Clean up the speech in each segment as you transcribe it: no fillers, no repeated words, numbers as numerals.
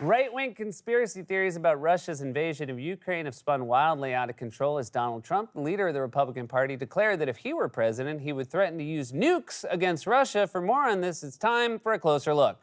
Right-wing conspiracy theories about Russia's invasion of Ukraine have spun wildly out of control as Donald Trump, the leader of the Republican Party, declared that if he were president, he would threaten to use nukes against Russia. For more on this, it's time for a closer look.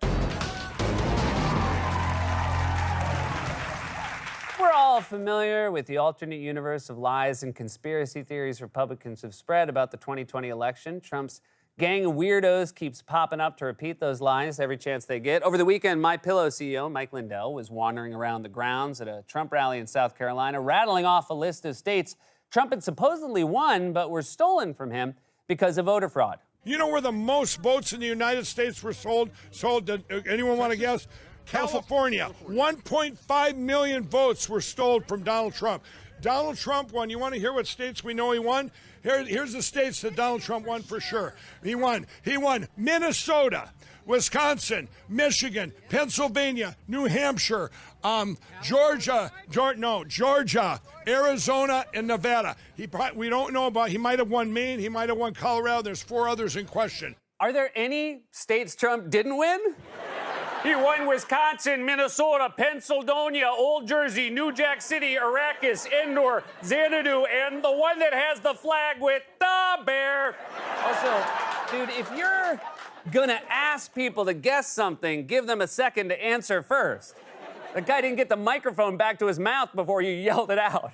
We're all familiar with the alternate universe of lies and conspiracy theories Republicans have spread about the 2020 election. Trump's gang of weirdos keeps popping up to repeat those lies every chance they get. Over the weekend, MyPillow CEO Mike Lindell was wandering around the grounds at a Trump rally in South Carolina, rattling off a list of states Trump had supposedly won but were stolen from him because of voter fraud. You know where the most votes in the United States were sold? Anyone want to guess? California. 1.5 million votes were stolen from Donald Trump. Donald Trump won. You want to hear what states we know he won? Here's the states that Donald Trump won for sure. He won Minnesota, Wisconsin, Michigan, Pennsylvania, New Hampshire, Georgia, Arizona, and Nevada. We don't know about. He might have won Maine. He might have won Colorado. There's 4 others in question. Are there any states Trump didn't win? He won Wisconsin, Minnesota, Pennsylvania, Old Jersey, New Jack City, Arrakis, Endor, Xanadu, and the one that has the flag with the bear. Also, dude, if you're gonna ask people to guess something, give them a second to answer first. The guy didn't get the microphone back to his mouth before you yelled it out.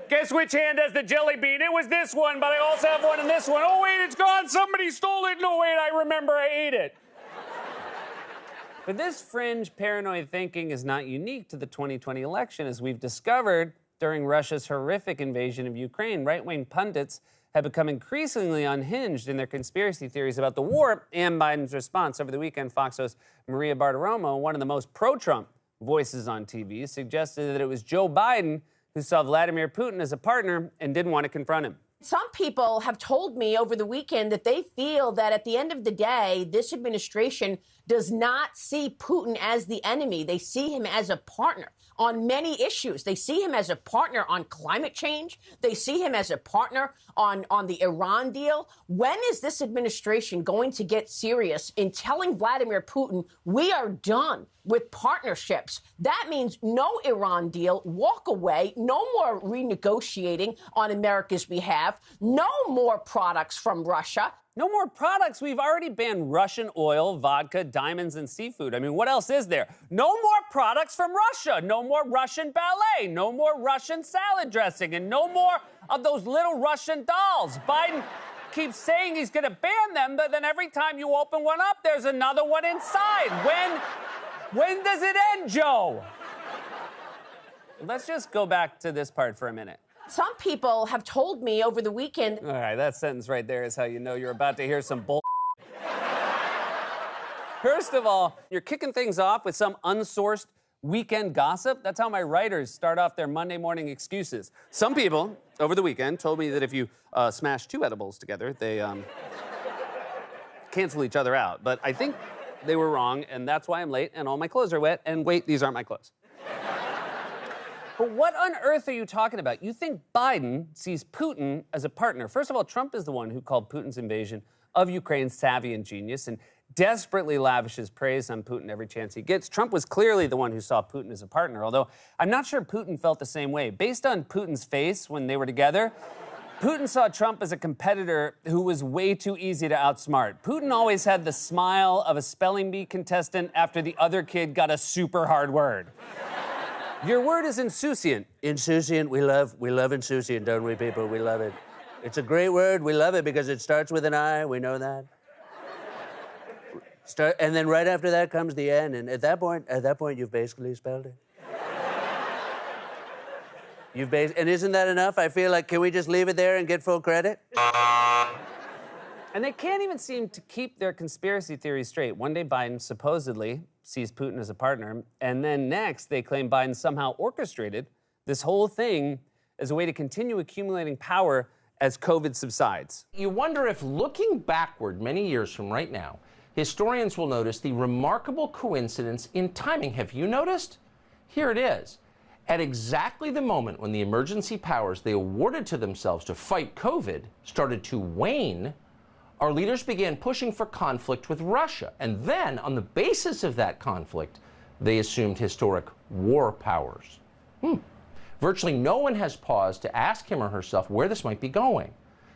Guess which hand has the jelly bean? It was this one, but I also have one in this one. Oh, wait, it's gone. Somebody stole it. No, wait, I remember I ate it. But this fringe paranoid thinking is not unique to the 2020 election. As we've discovered during Russia's horrific invasion of Ukraine, right-wing pundits have become increasingly unhinged in their conspiracy theories about the war and Biden's response. Over the weekend, Fox host Maria Bartiromo, one of the most pro-Trump voices on TV, suggested that it was Joe Biden who saw Vladimir Putin as a partner and didn't want to confront him. Some people have told me over the weekend that they feel that at the end of the day, this administration does not see Putin as the enemy. They see him as a partner on many issues. They see him as a partner on climate change. They see him as a partner on the Iran deal. When is this administration going to get serious in telling Vladimir Putin, we are done with partnerships? That means no Iran deal, walk away, no more renegotiating on America's behalf, no more products from Russia. No more products. We've already banned Russian oil, vodka, diamonds, and seafood. I mean, what else is there? No more products from Russia. No more Russian ballet. No more Russian salad dressing. And no more of those little Russian dolls. Biden keeps saying he's going to ban them, but then every time you open one up, there's another one inside. When does it end, Joe? Let's just go back to this part for a minute. Some people have told me over the weekend. All right, that sentence right there is how you know you're about to hear some bull. First of all, you're kicking things off with some unsourced weekend gossip. That's how my writers start off their Monday morning excuses. Some people over the weekend told me that if you smash 2 edibles together, they cancel each other out. But I think they were wrong, and that's why I'm late, and all my clothes are wet. And wait, these aren't my clothes. But what on earth are you talking about? You think Biden sees Putin as a partner. First of all, Trump is the one who called Putin's invasion of Ukraine savvy and genius and desperately lavishes praise on Putin every chance he gets. Trump was clearly the one who saw Putin as a partner, although I'm not sure Putin felt the same way. Based on Putin's face when they were together, Putin saw Trump as a competitor who was way too easy to outsmart. Putin always had the smile of a spelling bee contestant after the other kid got a super hard word. Your word is insouciant. Insouciant, we love insouciant, don't we, people? We love it. It's a great word. We love it because it starts with an I. We know that. And then right after that comes the N, and at that point, you've basically spelled it. And isn't that enough? I feel like, can we just leave it there and get full credit? And they can't even seem to keep their conspiracy theories straight. One day, Biden supposedly sees Putin as a partner, and then next, they claim Biden somehow orchestrated this whole thing as a way to continue accumulating power as COVID subsides. You wonder if, looking backward many years from right now, historians will notice the remarkable coincidence in timing. Have you noticed? Here it is. At exactly the moment when the emergency powers they awarded to themselves to fight COVID started to wane, our leaders began pushing for conflict with Russia. And then, on the basis of that conflict, they assumed historic war powers. Virtually no one has paused to ask him or herself where this might be going.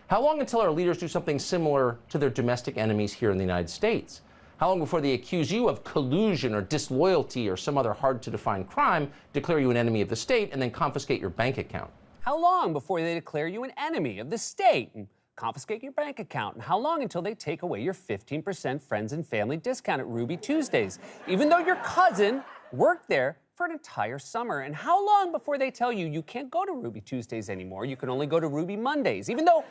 How long until our leaders do something similar to their domestic enemies here in the United States? How long before they accuse you of collusion or disloyalty or some other hard-to-define crime, declare you an enemy of the state, and then confiscate your bank account? How long before they declare you an enemy of the state and confiscate your bank account? And how long until they take away your 15% friends and family discount at Ruby Tuesdays, even though your cousin worked there for an entire summer? And how long before they tell you you can't go to Ruby Tuesdays anymore, you can only go to Ruby Mondays, even though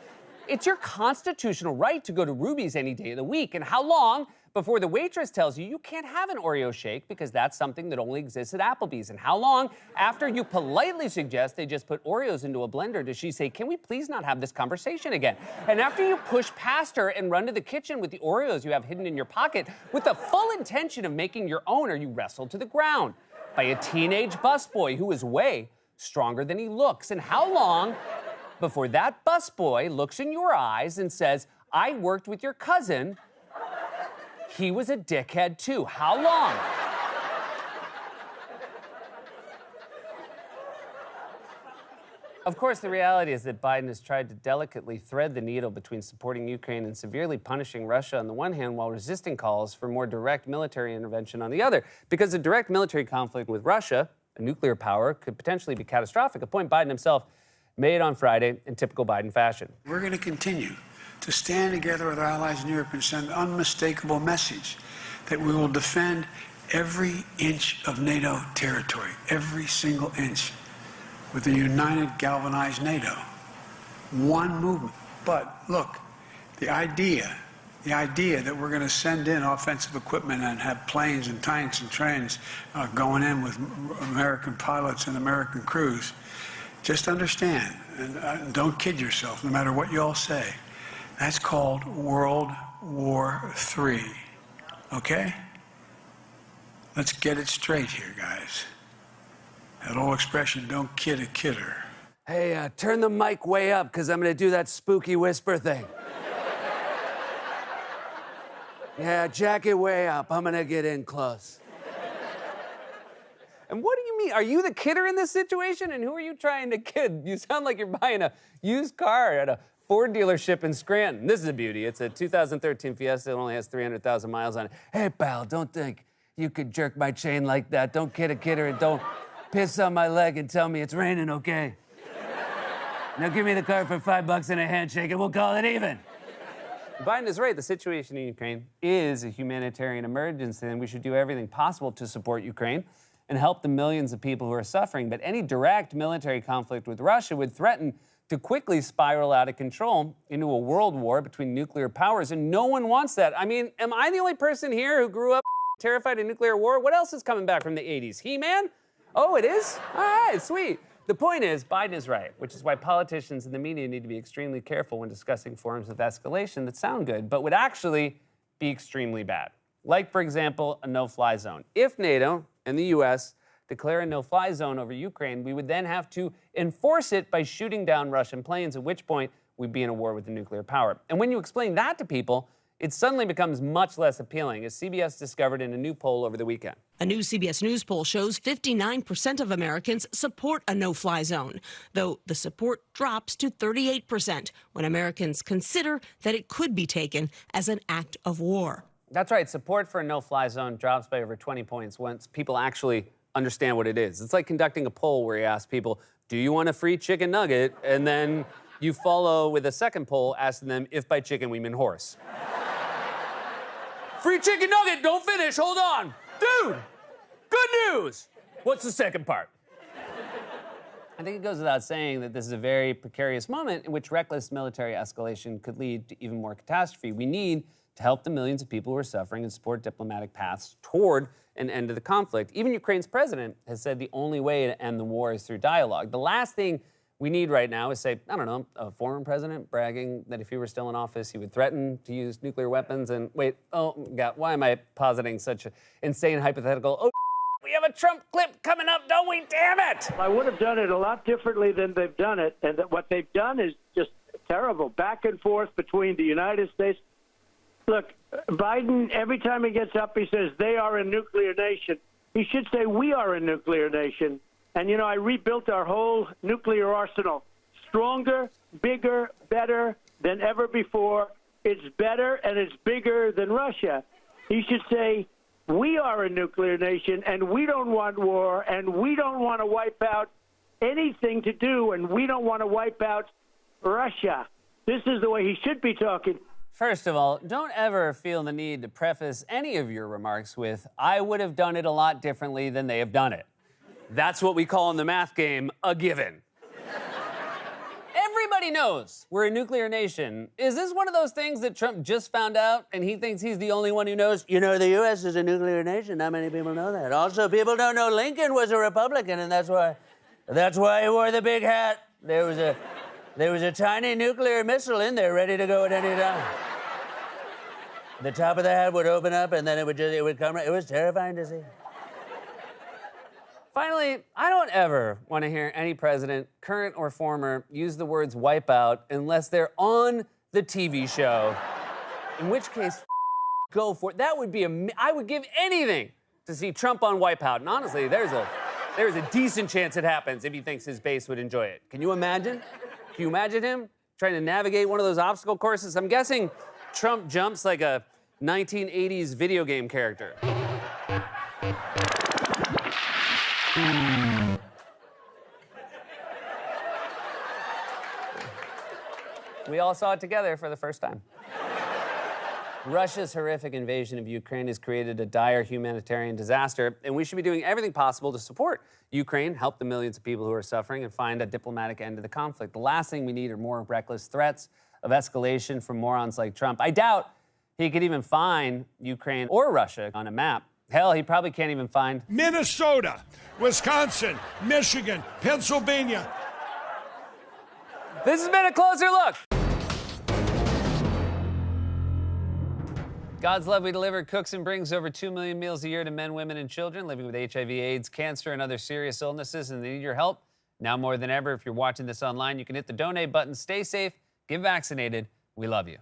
it's your constitutional right to go to Ruby's any day of the week? And how long before the waitress tells you you can't have an Oreo shake because that's something that only exists at Applebee's? And how long after you politely suggest they just put Oreos into a blender does she say, can we please not have this conversation again? And after you push past her and run to the kitchen with the Oreos you have hidden in your pocket with the full intention of making your own, are you wrestled to the ground by a teenage busboy who is way stronger than he looks? And how long before that busboy looks in your eyes and says, I worked with your cousin, he was a dickhead too? How long? Of course, the reality is that Biden has tried to delicately thread the needle between supporting Ukraine and severely punishing Russia on the one hand while resisting calls for more direct military intervention on the other. Because a direct military conflict with Russia, a nuclear power, could potentially be catastrophic, a point Biden himself made on Friday in typical Biden fashion. We're going to continue to stand together with our allies in Europe and send an unmistakable message that we will defend every inch of NATO territory, every single inch, with a united, galvanized NATO. One movement. But look, the idea that we're going to send in offensive equipment and have planes and tanks and trains going in with American pilots and American crews, just understand, and don't kid yourself, no matter what you all say, that's called World War III, okay? Let's get it straight here, guys. That old expression, don't kid a kidder. Hey, turn the mic way up, because I'm going to do that spooky whisper thing. Yeah, jack it way up. I'm going to get in close. And what do you mean? Are you the kidder in this situation? And who are you trying to kid? You sound like you're buying a used car at a Ford dealership in Scranton. This is a beauty. It's a 2013 Fiesta. It only has 300,000 miles on it. Hey, pal, don't think you could jerk my chain like that. Don't kid a kidder and don't piss on my leg and tell me it's raining, okay? Now give me the car for $5 and a handshake and we'll call it even. Biden is right. The situation in Ukraine is a humanitarian emergency, and we should do everything possible to support Ukraine and help the millions of people who are suffering. But any direct military conflict with Russia would threaten to quickly spiral out of control into a world war between nuclear powers, and no one wants that. I mean, am I the only person here who grew up terrified of nuclear war? What else is coming back from the 80s? He-Man? Oh, it is? All right, sweet. The point is, Biden is right, which is why politicians and the media need to be extremely careful when discussing forms of escalation that sound good, but would actually be extremely bad. Like, for example, a no-fly zone. If NATO and the U.S. declare a no-fly zone over Ukraine, we would then have to enforce it by shooting down Russian planes, at which point we'd be in a war with a nuclear power. And when you explain that to people, it suddenly becomes much less appealing, as CBS discovered in a new poll over the weekend. A new CBS News poll shows 59% of Americans support a no-fly zone, though the support drops to 38% when Americans consider that it could be taken as an act of war. That's right. Support for a no-fly zone drops by over 20 points once people actually understand what it is. It's like conducting a poll where you ask people, do you want a free chicken nugget? And then you follow with a second poll asking them if by chicken we mean horse. Free chicken nugget, don't finish, hold on. Dude, good news. What's the second part? I think it goes without saying that this is a very precarious moment in which reckless military escalation could lead to even more catastrophe. We need to help the millions of people who are suffering and support diplomatic paths toward an end to the conflict. Even Ukraine's president has said the only way to end the war is through dialogue. The last thing we need right now is, say, I don't know, a former president bragging that if he were still in office, he would threaten to use nuclear weapons. And wait, oh, God, why am I positing such an insane hypothetical? Oh, we have a Trump clip coming up, don't we? Damn it! I would have done it a lot differently than they've done it. And that what they've done is just terrible. Back and forth between the United States. Look, Biden, every time he gets up, he says they are a nuclear nation. He should say, we are a nuclear nation. And, you know, I rebuilt our whole nuclear arsenal. Stronger, bigger, better than ever before. It's better and it's bigger than Russia. He should say, we are a nuclear nation and we don't want war and we don't want to wipe out anything to do and we don't want to wipe out Russia. This is the way he should be talking. First of all, don't ever feel the need to preface any of your remarks with, I would have done it a lot differently than they have done it. That's what we call in the math game a given. Everybody knows we're a nuclear nation. Is this one of those things that Trump just found out and he thinks he's the only one who knows? You know, the U.S. is a nuclear nation. Not many people know that. Also, people don't know Lincoln was a Republican, and that's why he wore the big hat. There was a tiny nuclear missile in there ready to go at any time. The top of the hat would open up, and then it would come. It was terrifying to see. Finally, I don't ever want to hear any president, current or former, use the words wipeout unless they're on the TV show. In which case, go for it. That would be I would give anything to see Trump on Wipeout. And honestly, there's a decent chance it happens if he thinks his base would enjoy it. Can you imagine? Can you imagine him trying to navigate one of those obstacle courses? I'm guessing Trump jumps like a 1980s video game character. We all saw it together for the first time. Russia's horrific invasion of Ukraine has created a dire humanitarian disaster, and we should be doing everything possible to support Ukraine, help the millions of people who are suffering, and find a diplomatic end to the conflict. The last thing we need are more reckless threats of escalation from morons like Trump. I doubt he could even find Ukraine or Russia on a map. Hell, he probably can't even find Minnesota, Wisconsin, Michigan, Pennsylvania. This has been a closer look. God's Love We Deliver cooks and brings over 2 million meals a year to men, women, and children living with HIV, AIDS, cancer, and other serious illnesses, and they need your help. Now more than ever, if you're watching this online, you can hit the donate button. Stay safe, get vaccinated. We love you.